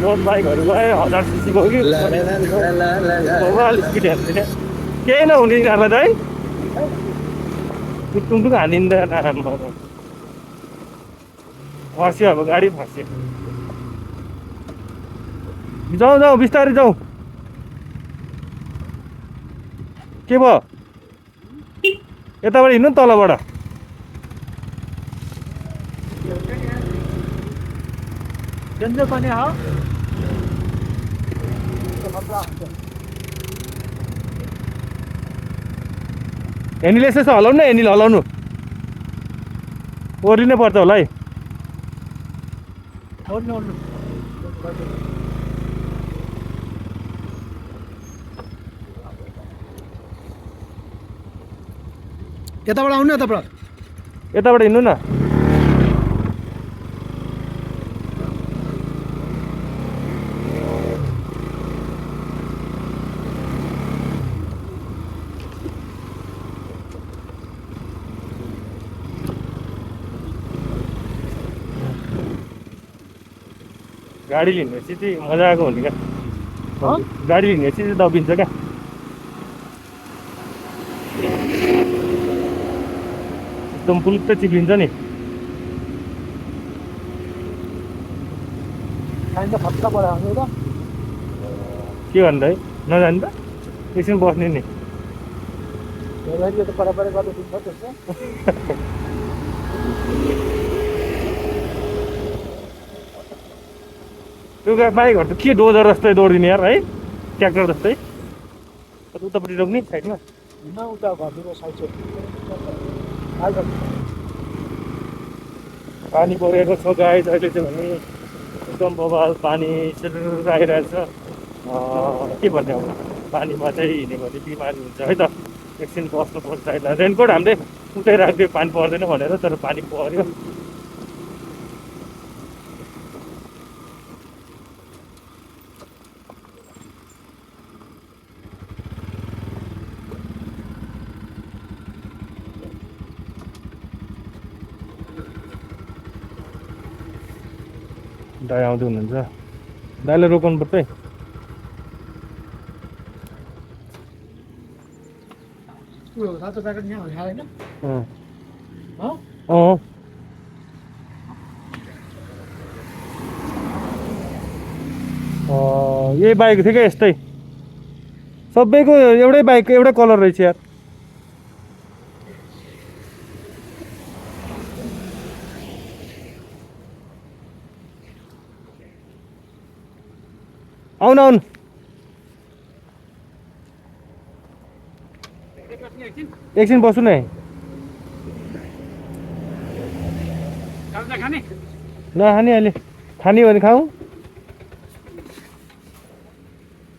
road बाइकहरू गयो 1000 सीसीको कि स्पिड हेर्दैन केही नहुने यिनीहरूलाई त है टुङटुङ हानिँदैन फस्यो अब गाडी फस्यो जाउँ जाउँ बिस्तारै जाउँ के भयो यताबाट हिँड्नु तलबाट हेनीले यसो हलाउनु न हेनीले हलाउनु ओर्लिनै पर्छ होला है यताबाट आउनु यताबाट यताबाट हिँड्नु न गाडी लिनेपछि चाहिँ मजाको हुने क्या गाडी लिनेपछि चाहिँ दबिन्छ क्या एकदम पुलुत्त चिप्लिन्छ नि के भन्दा है नजानु त एकछिन बस्ने नि त्यो बाइकहरू त के डोजर जस्तै दौडिने यार है ट्र्याक्टर जस्तै उतापट्टि रोक्ने साइडमा पानी परेको छ गाइस अहिले चाहिँ भने एकदम बबाल पानी आइरहेछ के भन्ने अब पानीमा चाहिँ हिँड्यो भने बिमारी हुन्छ है त एकछिन बस्नुपर्छ होइन रेनकोट हामीले उतै राखिदियो पानी पर्दैन भनेर तर पानी पर्यो दाइ आउँदै हुनुहुन्छ दाइलाई रोकाउनु पर्छ है यही बाइक थियो क्या यस्तै सबैको एउटै बाइक एउटै कलर रहेछ यार आउनु आउनु एकछिन बस्नु न नखाने अहिले खाने भने खाऊ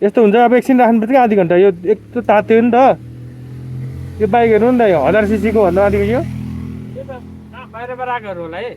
यस्तो हुन्छ अब एकछिन राख्नु पर्छ कि आधी घन्टा यो एक त तात्यो नि त यो बाइक हेर्नु नि त 1000 सीसीको भन्दा आदिको यो बाहिरबाट आएकोहरू होला है